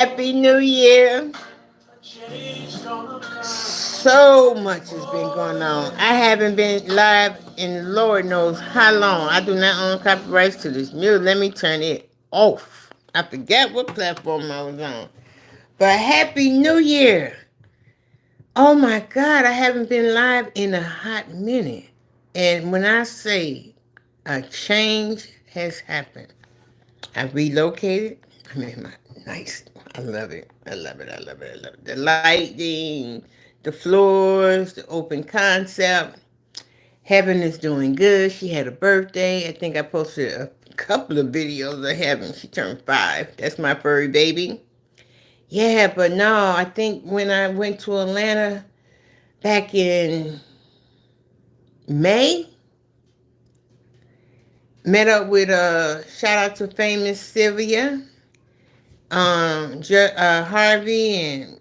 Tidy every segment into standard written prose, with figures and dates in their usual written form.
Happy New Year. So much has been going on. I haven't been live in Lord knows how long. I do not own copyrights to this music. Let me turn it off. I forget what platform I was on. But Happy New Year. Oh my God, I haven't been live in a hot minute. And when I say a change has happened, I relocated. I mean, my nice. I love it. I love it. I love it. I love it. The lighting, the floors, the open concept. Heaven is doing good. She had a birthday. I think I posted a couple of videos of Heaven. She turned 5. That's my furry baby. Yeah, but no, I think when I went to Atlanta back in May, met up with shout out to famous Sylvia, Harvey and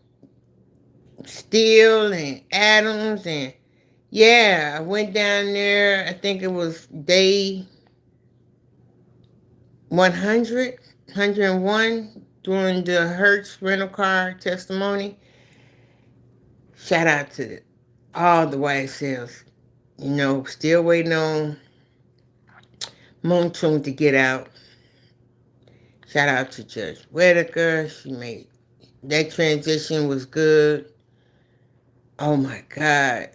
Steele and Adams, and yeah, I went down there. I think it was day 100, 101 during the Hertz rental car testimony. Shout out to all the YSLs. Still waiting on Moon Tune to get out. Shout out to Judge Whitaker. She made that transition was good. Oh my God.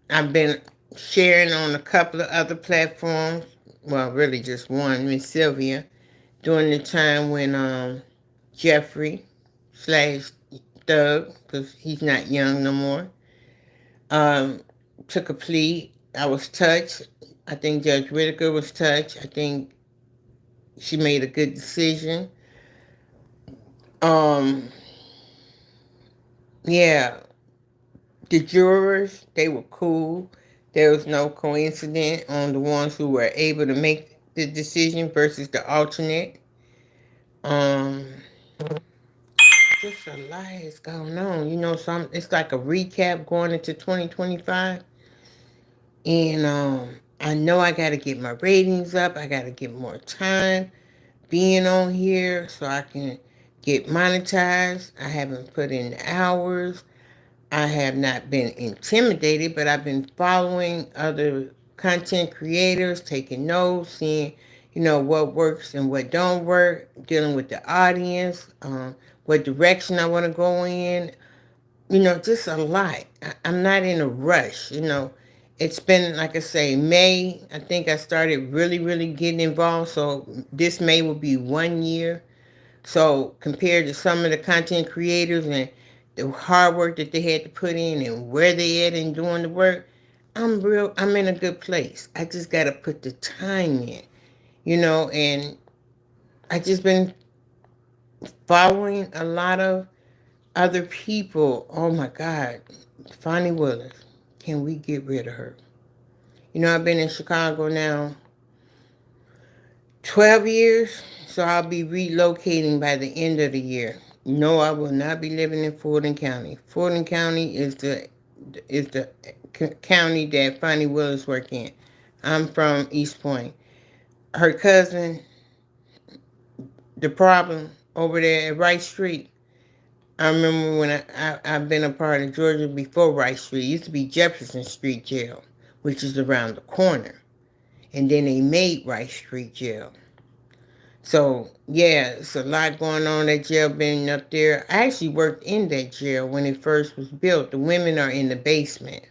I've been sharing on a couple of other platforms. Well, really just one, Miss Sylvia, during the time when Jeffrey slash Doug, because he's not young no more, um, took a plea. I was touched. I think Judge Whitaker was touched. I think she made a good decision. Um, yeah, the jurors, they were cool. There was no coincidence on the ones who were able to make the decision versus the alternate. Um, just a lot is going on. It's like a recap going into 2025. And I know I got to get my ratings up. I got to get more time being on here so I can get monetized. I haven't put in the hours. I have not been intimidated, but I've been following other content creators, taking notes, seeing, what works and what don't work, dealing with the audience, what direction I want to go in. Just a lot. I'm not in a rush. It's been, like I say, May. I think I started really, really getting involved. So this May will be 1 year. So compared to some of the content creators and the hard work that they had to put in and where they at and doing the work, I'm in a good place. I just got to put the time in, and I just been following a lot of other people. Oh my God, Fonnie Willis, can we get rid of her? I've been in Chicago now 12 years, so I'll be relocating by the end of the year. No, I will not be living in Fulton County. Fulton County is the county that Fonnie Willis worked in. I'm from East Point. Her cousin, the problem over there at Wright Street. I remember when I've been a part of Georgia before Wright Street. It used to be Jefferson Street Jail, which is around the corner. And then they made Wright Street Jail. So, yeah, it's a lot going on at jail being up there. I actually worked in that jail when it first was built. The women are in the basement,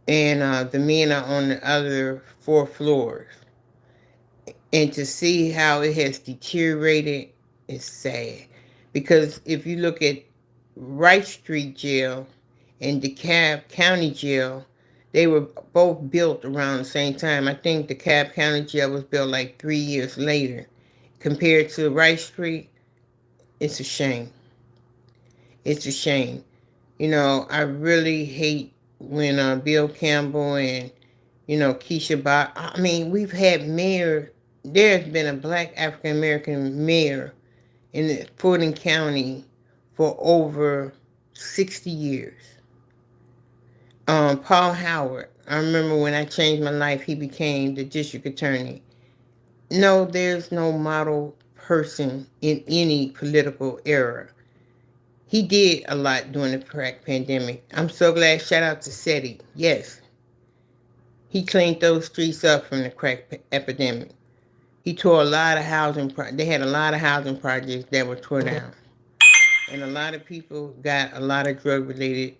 and the men are on the other 4 floors. And to see how it has deteriorated is sad. Because if you look at Wright Street Jail and DeKalb County Jail, they were both built around the same time. I think DeKalb County Jail was built like 3 years later. Compared to Wright Street, it's a shame. It's a shame. I really hate when Bill Campbell and, Keisha Bot. I mean, we've had mayor. There's been a black African American mayor in Fulton County for over 60 years. Paul Howard. I remember when I changed my life, he became the district attorney. No, there's no model person in any political era. He did a lot during the crack pandemic. I'm so glad. Shout out to SETI. Yes, he cleaned those streets up from the crack epidemic. He tore a lot of housing. They had a lot of housing projects that were tore down, and a lot of people got a lot of drug related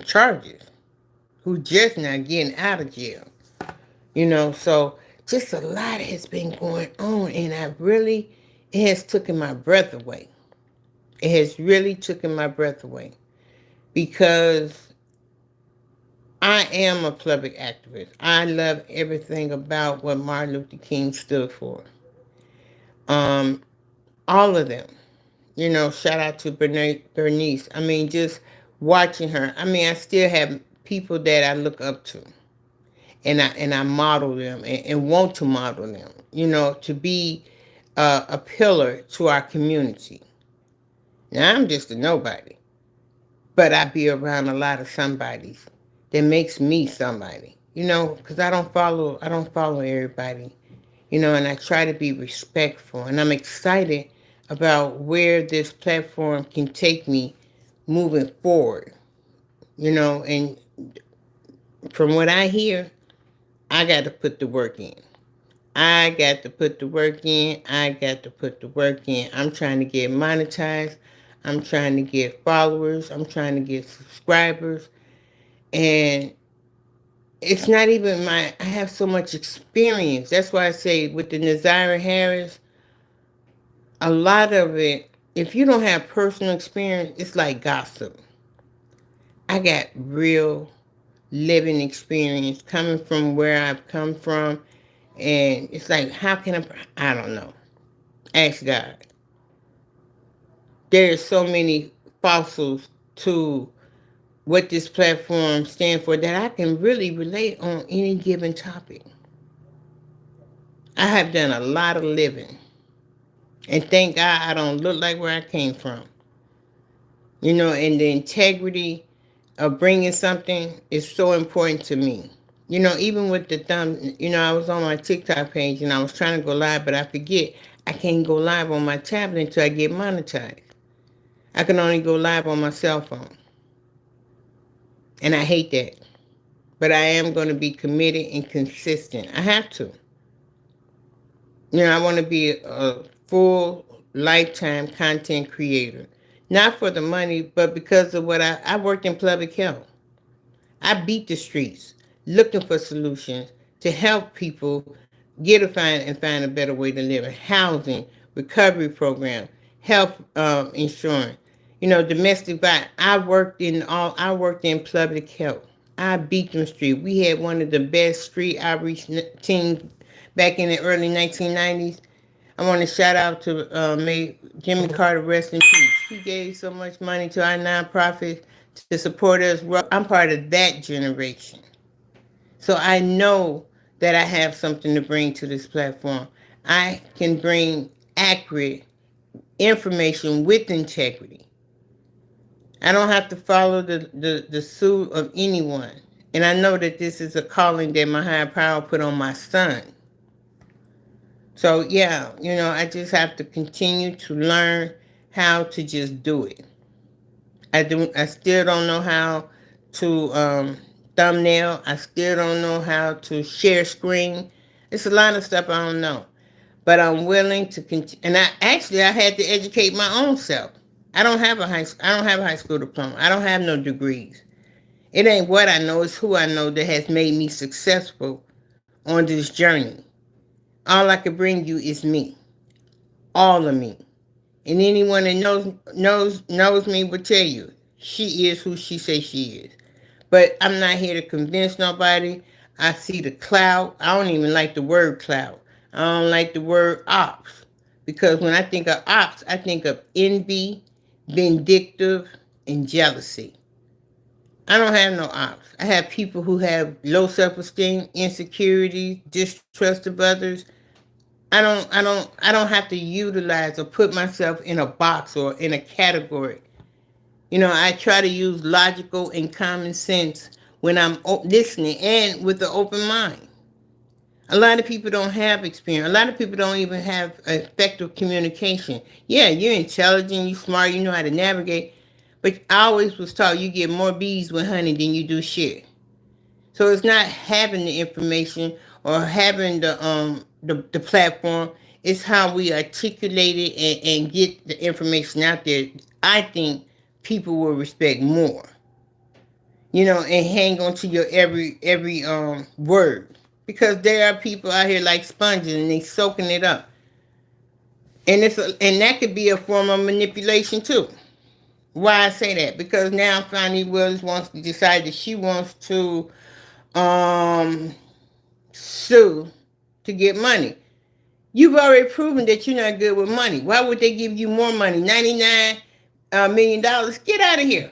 charges who just now getting out of jail. So just a lot has been going on, and it has taken my breath away. It has really taken my breath away because I am a public activist. I love everything about what Martin Luther King stood for. Um, all of them. Shout out to Bernice. I mean, just watching her. I mean, I still have people that I look up to, and I model them and want to model them. To be a pillar to our community. Now I'm just a nobody, but I be around a lot of somebodies that makes me somebody. Because I don't follow everybody. And I try to be respectful, and I'm excited about where this platform can take me moving forward. And from what I hear, I got to put the work in. I got to put the work in. I got to put the work in. I'm trying to get monetized. I'm trying to get followers. I'm trying to get subscribers. And it's not even I have so much experience. That's why I say with the Nazira Harris, a lot of it, if you don't have personal experience, it's like gossip. I got real living experience coming from where I've come from. And it's like, how can I don't know. Ask God. There's so many fossils to what this platform stands for that I can really relate on any given topic. I have done a lot of living. And thank God I don't look like where I came from. And the integrity of bringing something is so important to me. Even with the thumb, I was on my TikTok page and I was trying to go live, but I forget I can't go live on my tablet until I get monetized. I can only go live on my cell phone. And I hate that. But I am going to be committed and consistent. I have to. I want to be a full lifetime content creator. Not for the money, but because of what I worked in public health. I beat the streets looking for solutions to help people find a better way to live. Housing, recovery program, health insurance, domestic violence. I worked in public health. I beat them street. We had one of the best street outreach teams back in the early 1990s. I want to shout out to Jimmy Carter, rest in peace. He gave so much money to our nonprofits to support us. I'm part of that generation. So I know that I have something to bring to this platform. I can bring accurate information with integrity. I don't have to follow the suit of anyone. And I know that this is a calling that my higher power put on my son. So yeah, I just have to continue to learn how to just do it. I still don't know how to thumbnail. I still don't know how to share screen. It's a lot of stuff I don't know. But I'm willing to continue. And I had to educate my own self. I don't have a high school diploma. I don't have no degrees. It ain't what I know, it's who I know that has made me successful on this journey. All I can bring you is me. All of me. And anyone that knows me will tell you she is who she says she is. But I'm not here to convince nobody. I see the clout. I don't even like the word clout. I don't like the word ops. Because when I think of ops, I think of envy, vindictive, and jealousy. I don't have no ops. I have people who have low self-esteem, insecurity, distrust of others. I don't have to utilize or put myself in a box or in a category. I try to use logical and common sense when I'm listening and with an open mind. A lot of people don't have experience. A lot of people don't even have effective communication. Yeah, you're intelligent, you're smart, you know how to navigate. But I always was taught you get more bees with honey than you do shit. So it's not having the information or having the platform. It's how we articulate it and get the information out there. I think people will respect more. And hang on to your every word. Because there are people out here like sponges and they soaking it up. And that could be a form of manipulation too. Why I say that? Because now Fannie Willis wants to decide that she wants to um sue to get money. You've already proven that you're not good with money. Why would they give you more money? $99 million? Get out of here.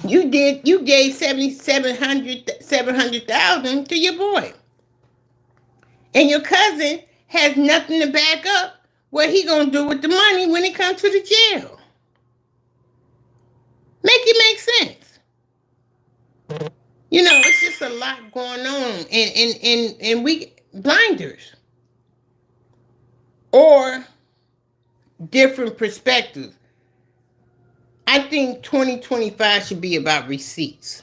You gave 700,000 to your boy. And your cousin has nothing to back up what he gonna do with the money when it comes to the jail. Make it make sense. It's just a lot going on, and we blinders or different perspectives. I think 2025 should be about receipts.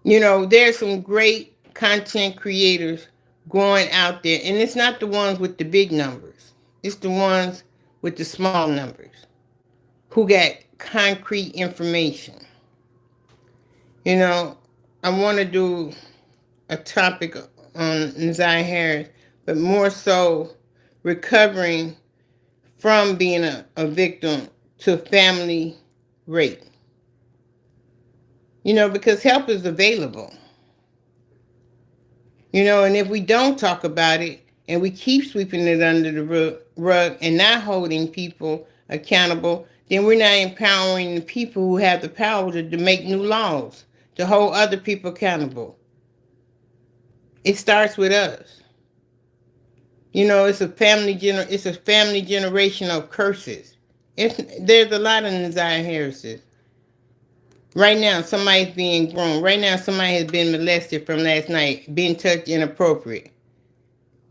There's some great content creators going out there, and it's not the ones with the big numbers. It's the ones with the small numbers who got concrete information. I want to do a topic on Zion Harris, but more so recovering from being a victim to family rape. Because help is available. And if we don't talk about it and we keep sweeping it under the rug and not holding people accountable, then we're not empowering the people who have the power to make new laws, to hold other people accountable. It starts with us. It's a family generation of curses. There's a lot of Zion Harrises. Right now, somebody's being grown. Right now, somebody has been molested from last night, being touched inappropriate.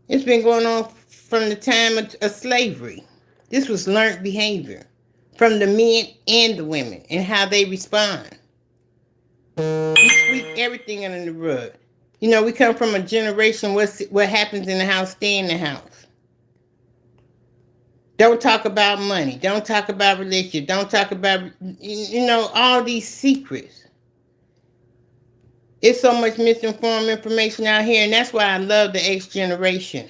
It's been going on from the time of slavery. This was learned behavior from the men and the women and how they respond. We sweep everything under the rug. We come from a generation, what happens in the house, stay in the house. Don't talk about money. Don't talk about relationship. Don't talk about, all these secrets. It's so much misinformed information out here, and that's why I love the X generation.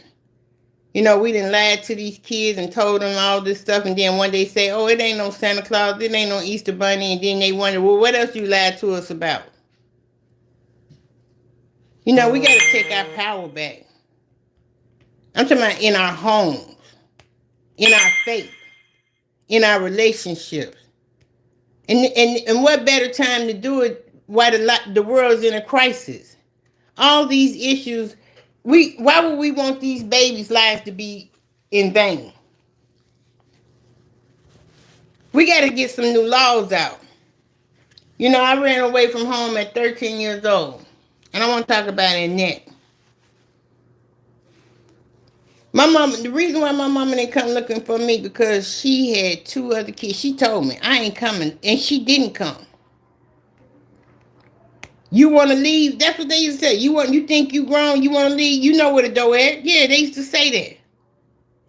We done lied to these kids and told them all this stuff, and then one day say, oh, it ain't no Santa Claus, it ain't no Easter Bunny, and then they wonder, well, what else you lied to us about? We got to take our power back. I'm talking about in our homes, in our faith, in our relationships. And what better time to do it while the world's in a crisis? All these issues, why would we want these babies' lives to be in vain? We got to get some new laws out. I ran away from home at 13 years old. And I want to talk about Annette. My mama, the reason why my mama didn't come looking for me because she had 2 other kids. She told me, I ain't coming. And she didn't come. You want to leave? That's what they used to say. You think you grown? You want to leave? You know where the door at? Yeah, they used to say that.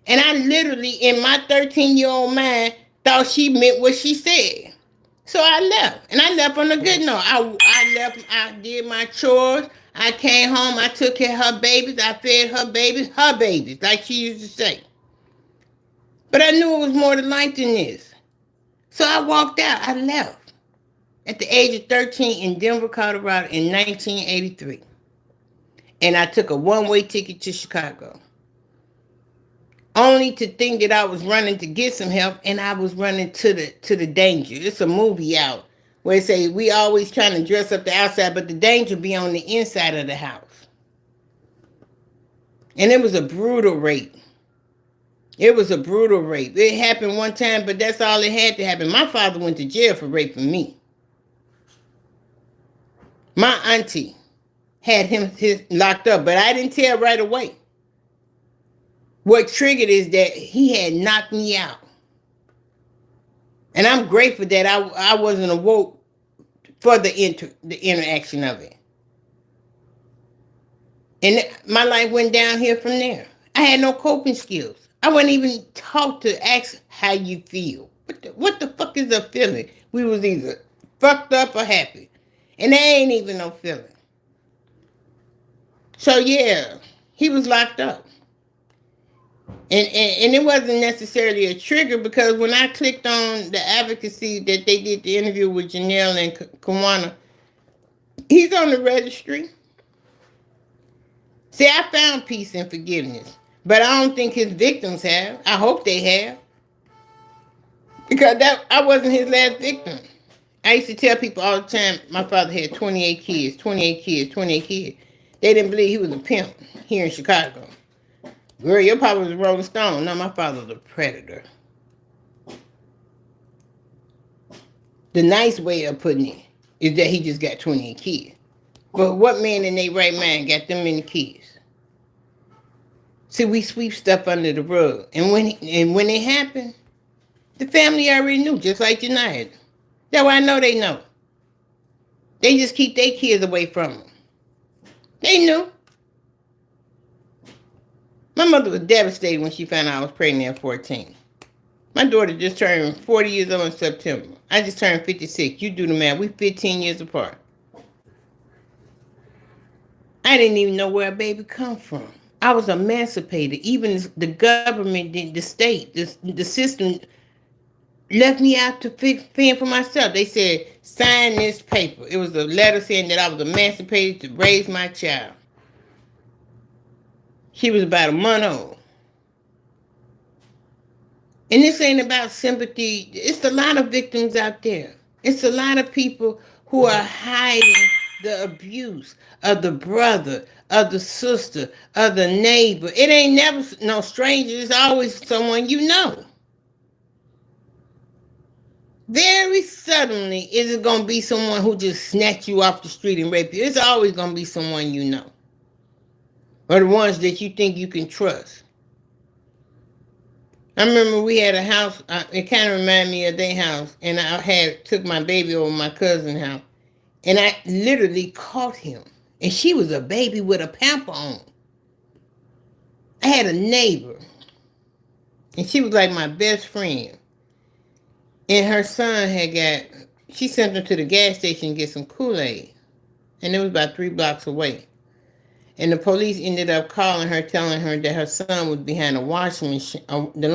And I literally, in my 13-year-old mind, thought she meant what she said. So I left. And I left on a good note. I left. I did my chores. I came home. I took care of her babies. I fed her babies, like she used to say. But I knew it was more to life than this. So I walked out. I left at the age of 13 in Denver, Colorado in 1983. And I took a one-way ticket to Chicago. Only to think that I was running to get some help, and I was running to the danger. It's a movie out where it say we always trying to dress up the outside, but the danger be on the inside of the house. And it was a brutal rape. It happened one time, but that's all it had to happen. My father went to jail for raping me. My auntie had him locked up, but I didn't tell right away. What triggered is that he had knocked me out. And I'm grateful that I wasn't awoke for the interaction of it. And my life went downhill from there. I had no coping skills. I wasn't even taught to ask how you feel. What the fuck is a feeling? We was either fucked up or happy. And there ain't even no feeling. So yeah, he was locked up. And it wasn't necessarily a trigger because when I clicked on the advocacy that they did the interview with Janelle and Kawana, he's on the registry. See, I found peace and forgiveness, but I don't think his victims have. I hope they have, because I wasn't his last victim. I used to tell people all the time my father had 28 kids, 28 kids, 28 kids. They didn't believe he was a pimp here in Chicago. Girl, your papa was a Rolling Stone. No, my father was a predator. The nice way of putting it is that he just got 28 kids. But what man in their right mind got them many kids? See, we sweep stuff under the rug. And when it happened, the family already knew, just like Janiyah. That's why I know they know. They just keep their kids away from them. They knew. My mother was devastated when she found out I was pregnant at 14. My daughter just turned 40 years old in September. I just turned 56. You do the math. We 15 years apart. I didn't even know where a baby come from. I was emancipated. Even the government, the state, the system left me out to fend for myself. They said, sign this paper. It was a letter saying that I was emancipated to raise my child. She was about a month old. And this ain't about sympathy. It's a lot of victims out there. It's a lot of people who are hiding the abuse of the brother, of the sister, of the neighbor. It ain't never no stranger. It's always someone you know. Very suddenly, is it going to be someone who just snatch you off the street and rape you? It's always going to be someone you know. Or the ones that you think you can trust. I remember we had a house, it kind of reminded me of their house, and I took my baby over my cousin's house, and I literally caught him. And she was a baby with a pamper on. I had a neighbor, and she was like my best friend. And her son she sent him to the gas station to get some Kool-Aid. And it was about 3 blocks away. And the police ended up calling her, telling her that her son was behind a washing machine, the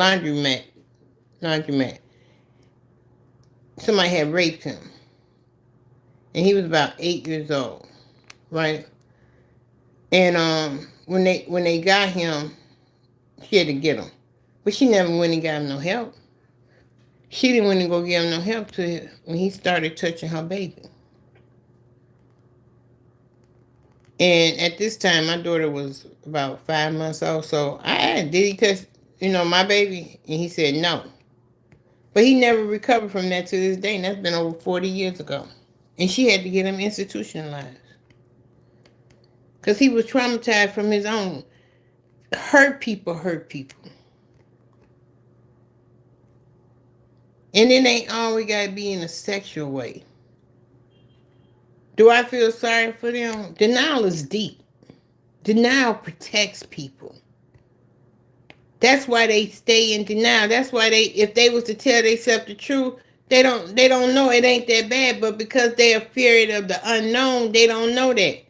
laundromat. Somebody had raped him. And he was about 8 years old, right? And when they got him, she had to get him. But she never went and got him no help. She didn't want to go give him no help when he started touching her baby. And at this time, my daughter was about 5 months old. So I asked, did he touch, my baby? And he said no. But he never recovered from that to this day. And that's been over 40 years ago. And she had to get him institutionalized. Because he was traumatized from his own. Hurt people. And it ain't always got to be in a sexual way. Do I feel sorry for them? Denial is deep. Denial protects people. That's why they stay in denial. That's why if they was to tell themselves the truth, they don't know it ain't that bad, but because they are feared of the unknown, they don't know that.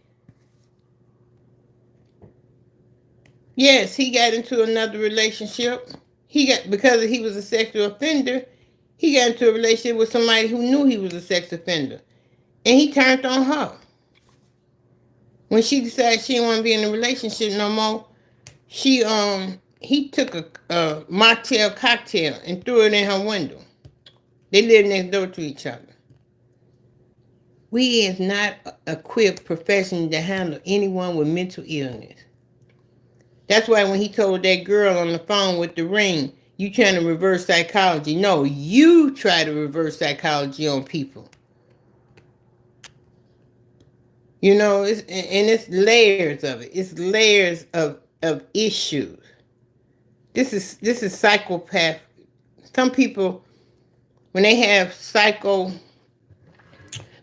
Yes, he got into another relationship. Because he was a sexual offender, he got into a relationship with somebody who knew he was a sex offender. And he turned on her. When she decided she didn't want to be in a relationship no more, he took a mocktail cocktail and threw it in her window. They lived next door to each other. We is not equipped professionally to handle anyone with mental illness. That's why when he told that girl on the phone with the ring, you trying to reverse psychology. No, you try to reverse psychology on people. It's layers of it. It's layers of issues. This is psychopath. Some people, when they have psycho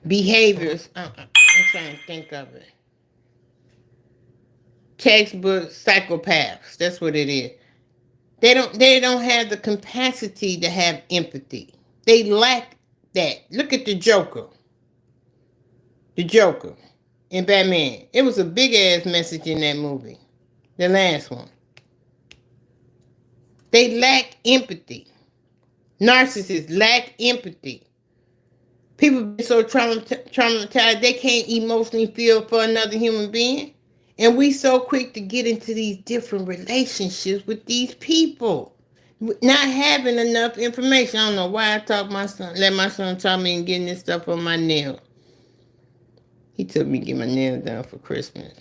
behaviors, I'm trying to think of it. Textbook psychopaths. That's what it is. They don't have the capacity to have empathy. They lack that. Look at the Joker. The Joker in Batman. It was a big ass message in that movie. The last one. They lack empathy. Narcissists lack empathy. People been so traumatized they can't emotionally feel for another human being. And we so quick to get into these different relationships with these people. Not having enough information. I don't know why I let my son talk me and getting this stuff on my nail. He took me to get my nails done for Christmas.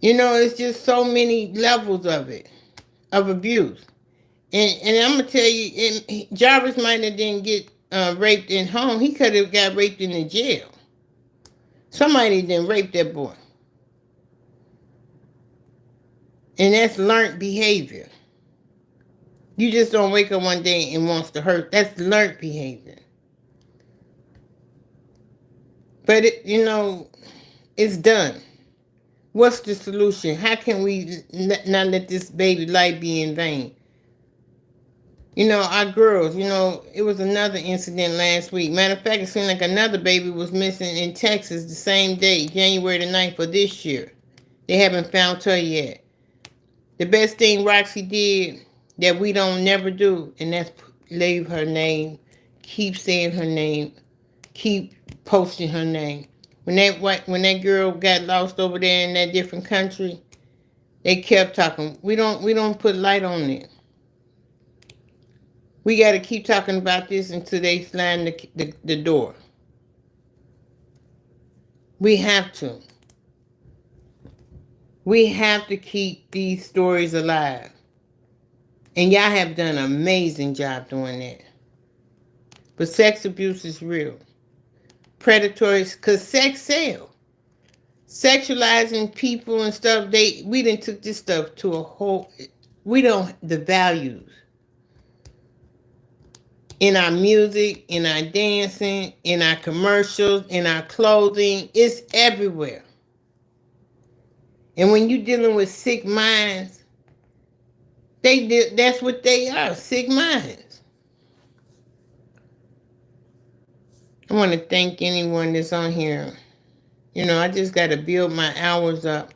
It's just so many levels of it, of abuse. And I'm gonna tell you, Jarvis might have didn't get raped in home. He could have got raped in the jail. Somebody didn't rape that boy. And that's learned behavior. You just don't wake up one day and wants to hurt. That's learned behavior. But it's done. What's the solution? How can we not let this baby life be in vain? Our girls, it was another incident last week. Matter of fact, it seemed like another baby was missing in Texas the same day, January the 9th of this year. They haven't found her yet. The best thing Roxy did that we don't never do, and that's leave her name, keep saying her name, keep posting her name. When that girl got lost over there in that different country, they kept talking. We don't put light on it. We got to keep talking about this until they slam the door. We have to. We have to keep these stories alive. And y'all have done an amazing job doing that. But sex abuse is real. Predatory, because sex sells. Sexualizing people and stuff, we done took this stuff to a whole, the values. In our music, in our dancing, in our commercials, in our clothing, it's everywhere. And when you're dealing with sick minds, that's what they are, sick minds. I want to thank anyone that's on here. I just got to build my hours up.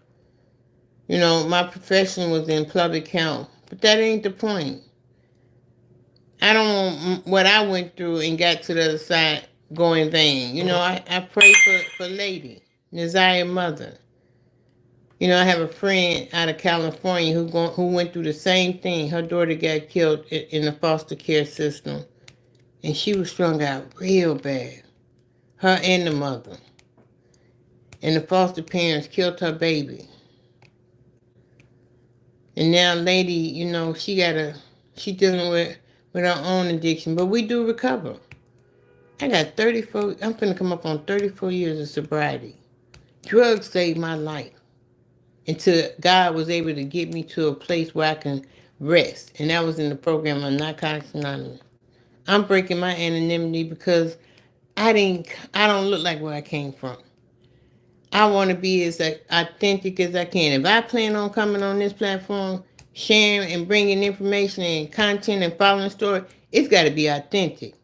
My profession was in public health, but that ain't the point. I don't want what I went through and got to the other side go in vain. I pray for Lady, Nazia's mother. I have a friend out of California who went through the same thing. Her daughter got killed in the foster care system, and she was strung out real bad. Her and the mother. And the foster parents killed her baby. And now Lady, she dealing with her own addiction, but we do recover. I got 34, I'm finna come up on 34 years of sobriety. Drugs saved my life until God was able to get me to a place where I can rest. And that was in the program of Narcotics Anonymous. I'm breaking my anonymity because I don't look like where I came from. I want to be as authentic as I can. If I plan on coming on this platform, sharing and bringing information and content and following the story, it's got to be authentic.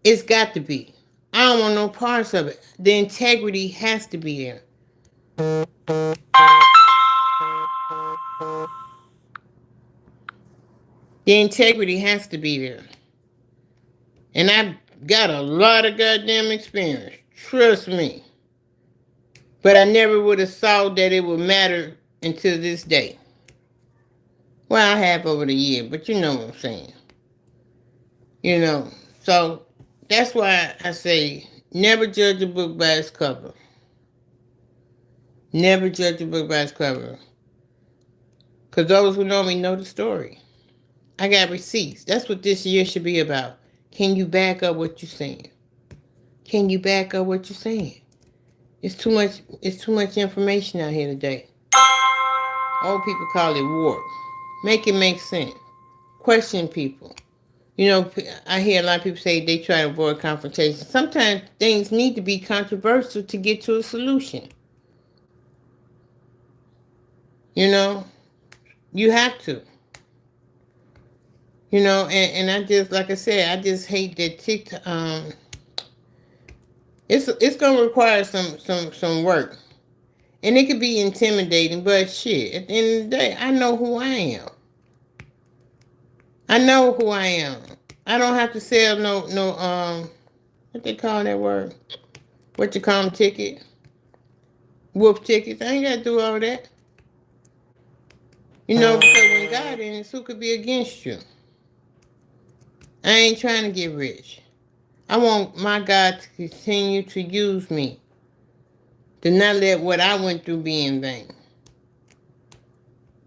It's got to be. I don't want no parts of it. The integrity has to be there. The integrity has to be there. And I've got a lot of goddamn experience. Trust me. But I never would have thought that it would matter until this day. Well, I have over the year, but you know what I'm saying. So that's why I say never judge a book by its cover. Never judge a book by its cover. Because those who know me know the story. I got receipts. That's what this year should be about. Can you back up what you're saying? Can you back up what you're saying? It's too much. It's too much information out here today. Old people call it warp. Make it make sense. Question people. You know, I hear a lot of people say they try to avoid confrontation. Sometimes things need to be controversial to get to a solution. You know, you have to. You know, and I just, like I said, I just hate that TikTok. It's gonna require some work, and it could be intimidating. But shit, at the end of the day, I know who I am. I know who I am. I don't have to sell no what they call that word? What you call them, ticket? Wolf tickets. I ain't gotta do all that. You know, because when God in it, who could be against you? I ain't trying to get rich. I want my God to continue to use me. To not let what I went through be in vain.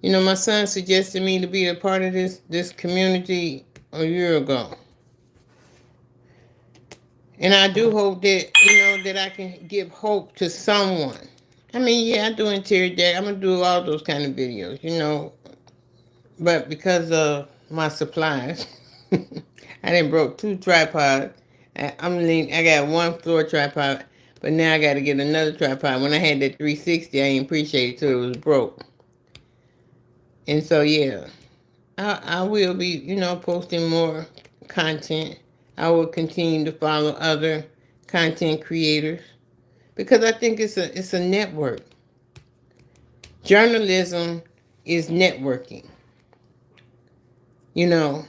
You know, my son suggested me to be a part of this community a year ago. And I do hope that, that I can give hope to someone. I mean, yeah, I do interior deck. I'm going to do all those kind of videos. But because of my supplies, I done broke 2 tripods. I got 1 floor tripod, but now I got to get another tripod. When I had that 360, I ain't appreciate it till it was broke. And so, yeah, I will be, posting more content. I will continue to follow other content creators because I think it's a network. Journalism is networking, and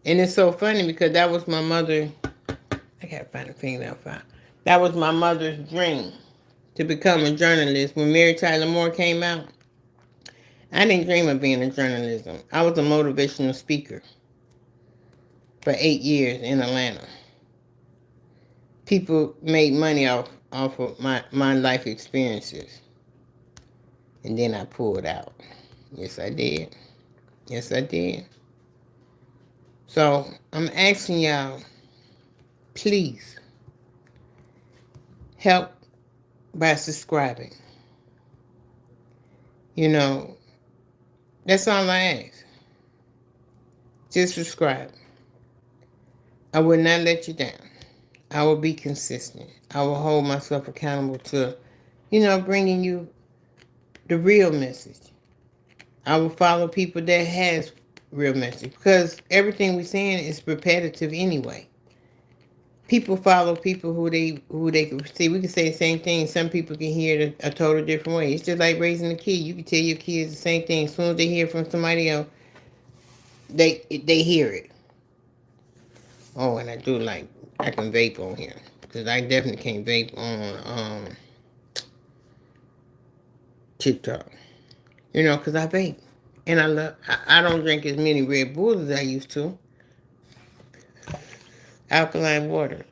it's so funny because that was my mother. I gotta find a fingernail file. That was my mother's dream to become a journalist. When Mary Tyler Moore came out, I didn't dream of being a journalism. I was a motivational speaker for 8 years in Atlanta. People made money off of my life experiences. And then I pulled out. Yes, I did. Yes, I did. So I'm asking y'all, please help by subscribing. That's all I ask. Just subscribe. I will not let you down. I will be consistent. I will hold myself accountable to, bringing you the real message. I will follow people that has real message because everything we're saying is repetitive anyway. People follow people who they can see. We can say the same thing. Some people can hear it a total different way. It's just like raising a kid. You can tell your kids the same thing. As soon as they hear from somebody else, they hear it. Oh, and I can vape on here because I definitely can't vape on TikTok. Because I vape. And I don't drink as many Red Bulls as I used to. Alkaline water.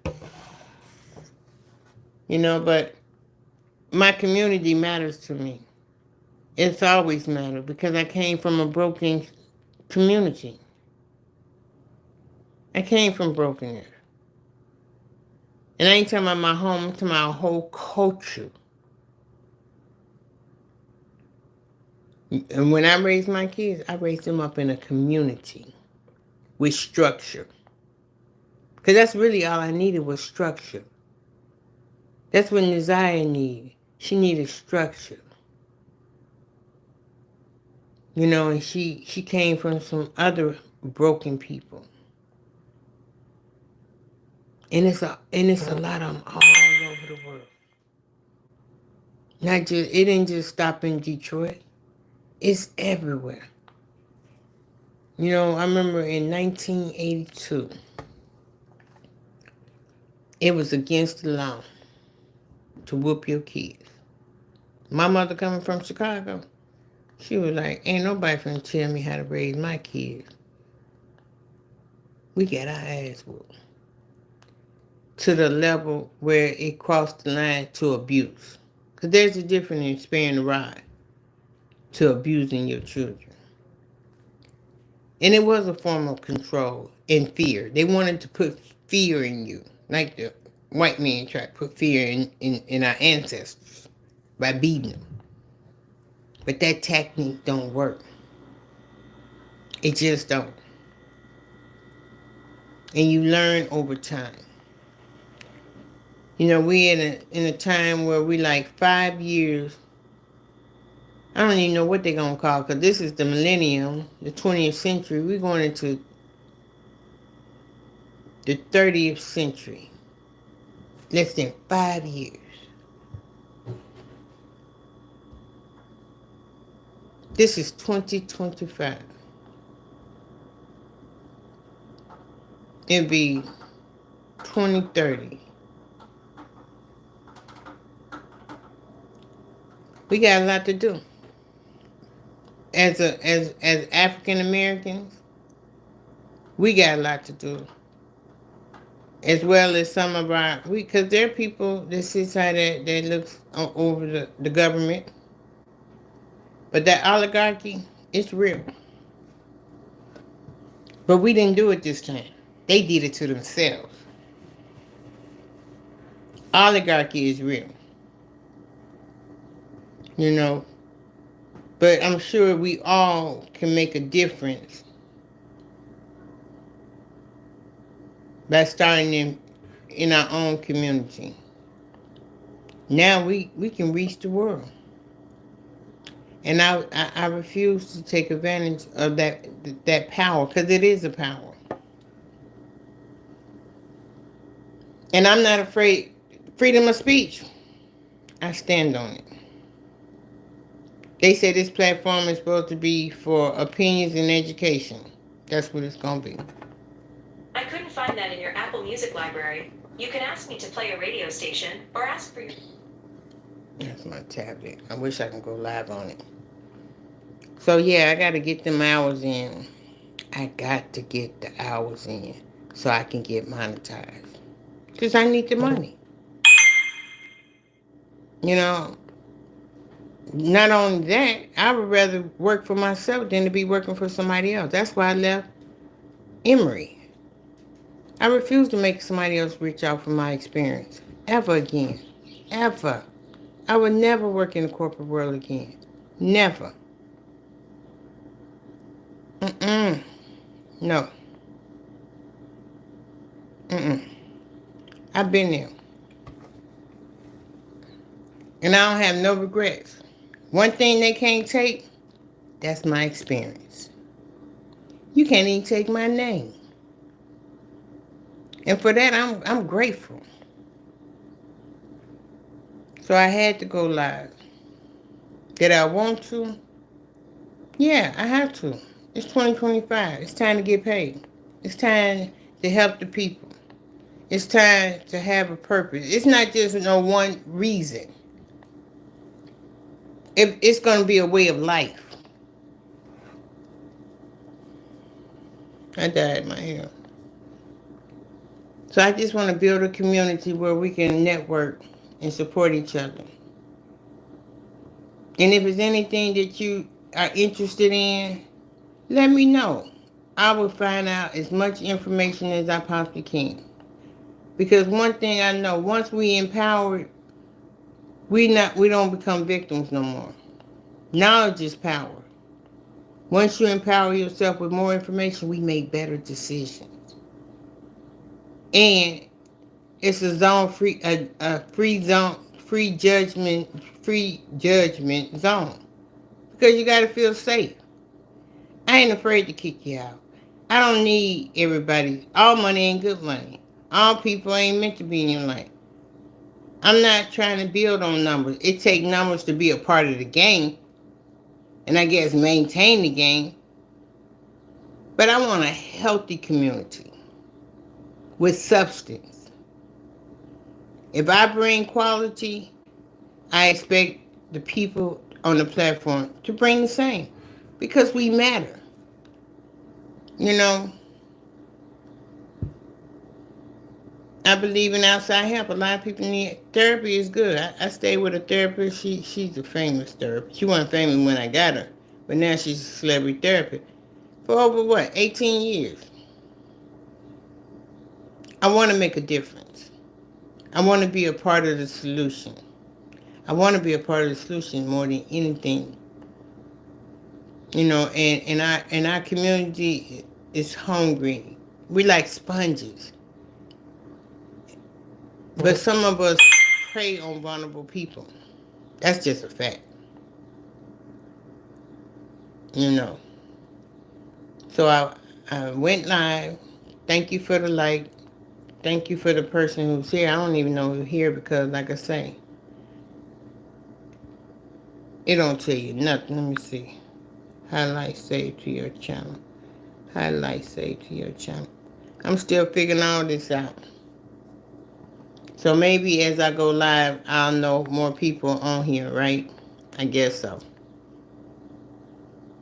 But my community matters to me. It's always mattered because I came from a broken community. I came from brokenness. And I ain't talking about my home, I'm talking about our whole culture. And when I raised my kids, I raised them up in a community with structure. Because that's really all I needed was structure. That's what Nizaya needed. She needed structure. And she came from some other broken people. And it's a lot of them all over the world. It didn't just stop in Detroit. It's everywhere. I remember in 1982, it was against the law to whoop your kids. My mother coming from Chicago, she was like, ain't nobody finna tell me how to raise my kids. We got our ass whooped. To the level where it crossed the line to abuse. Because there's a difference in sparing the rod to abusing your children. And it was a form of control and fear. They wanted to put fear in you. Like white men try to put fear in our ancestors by beating them. But that technique don't work. It just don't. And you learn over time. You know, we in a time where we like 5 years. I don't even know what they're gonna call because this is the millennium, the 20th century. We're going into the 30th century. Less than 5 years. This is 2025. It'll be 2030. We got a lot to do. As African Americans, we got a lot to do. As well as some of our, because there are people that sits out that looks over the government. But that oligarchy, it's real. But we didn't do it this time. They did it to themselves. Oligarchy is real. You know. But I'm sure we all can make a difference by starting in our own community. Now we can reach the world. And I refuse to take advantage of that power because it is a power. And I'm not afraid. Freedom of speech. I stand on it. They say this platform is supposed to be for opinions and education. That's what it's going to be. I couldn't find that in your Apple Music library. You can ask me to play a radio station or ask for your... That's my tablet. I wish I could go live on it. So yeah, I got to get them hours in. I got to get the hours in so I can get monetized. Because I need the money. You know, not only that, I would rather work for myself than to be working for somebody else. That's why I left Emory. I refuse to make somebody else reach out for my experience. Ever again. Ever. I would never work in the corporate world again. Never. Mm-mm. No. Mm-mm. I've been there. And I don't have no regrets. One thing they can't take, that's my experience. You can't even take my name. And for that, I'm grateful. So I had to go live. Did I want to? Yeah, I have to. It's 2025. It's time to get paid. It's time to help the people. It's time to have a purpose. It's not just no one reason. It's going to be a way of life. I dyed my hair. So I just want to build a community where we can network and support each other. And if there's anything that you are interested in, let me know. I will find out as much information as I possibly can. Because one thing I know, once we empowered, we don't become victims no more. Knowledge is power. Once you empower yourself with more information, we make better decisions. And it's a zone free, a free zone, free judgment zone. Because you got to feel safe. I ain't afraid to kick you out. I don't need everybody. All money ain't good money. All people ain't meant to be in your life. I'm not trying to build on numbers. It takes numbers to be a part of the game. And I guess maintain the game. But I want a healthy community with substance. If I bring quality, I expect the people on the platform to bring the same. Because we matter. You know, I believe in outside help. A lot of people need therapy is good. I stayed with a therapist. She's a famous therapist. She wasn't famous when I got her, but now she's a celebrity therapist. For over what, 18 years. I want to make a difference. I want to be a part of the solution. I want to be a part of the solution more than anything. And our community is hungry. We like sponges, but some of us prey on vulnerable people. That's just a fact. You know. So I went live. Thank you for the like. Thank you for the person who's here. I don't even know who's here because, like I say, it don't tell you nothing. Let me see. Highlight save to your channel. Highlight save to your channel. I'm still figuring all this out. So maybe as I go live, I'll know more people on here, right? I guess so.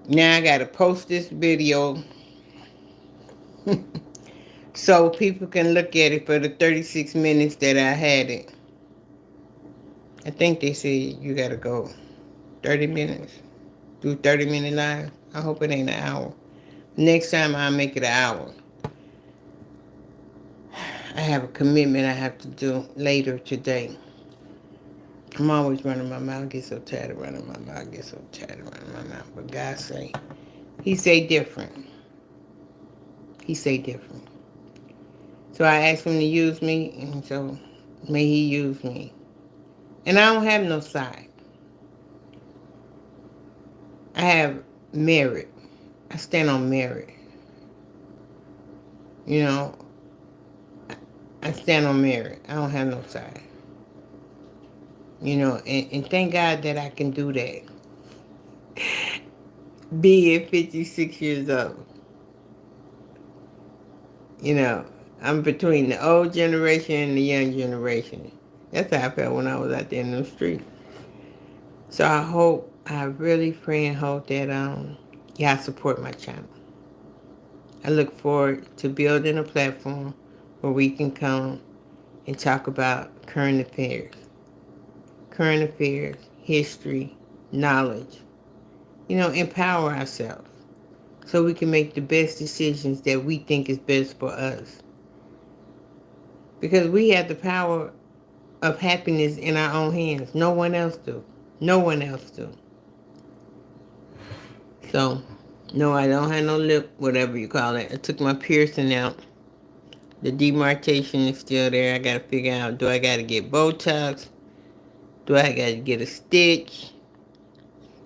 Now I gotta post this video so people can look at it for the 36 minutes that I had it. I think they said you gotta go 30 minutes. Do 30-minute live. I hope it ain't an hour. Next time I'll make it an hour. I have a commitment I have to do later today. I'm always running my mouth. I get so tired of running my mouth. I get so tired of running my mouth. But God say, He say different. He say different. So I asked Him to use me, and so may He use me. And I don't have no side. I have merit. I stand on merit. You know, I stand on merit. I don't have no side. And thank God that I can do that. Being 56 years old. You know, I'm between the old generation and the young generation. That's how I felt when I was out there in the street. So I really pray and hope that y'all support my channel. I look forward to building a platform where we can come and talk about current affairs, history, knowledge. Empower ourselves so we can make the best decisions that we think is best for us. Because we have the power of happiness in our own hands. No one else do. No one else do. So, no, I don't have no lip, whatever you call it. I took my piercing out. The demarcation is still there. I got to figure out, do I got to get Botox? Do I got to get a stitch?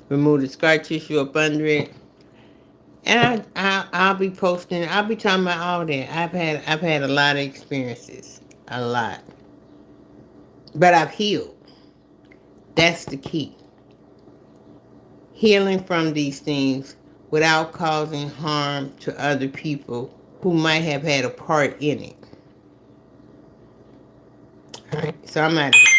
Remove the scar tissue up under it? And I'll be posting. I'll be talking about all that. I've had a lot of experiences, a lot, but I've healed. That's the key. Healing from these things without causing harm to other people who might have had a part in it. All right, so I'm out of here.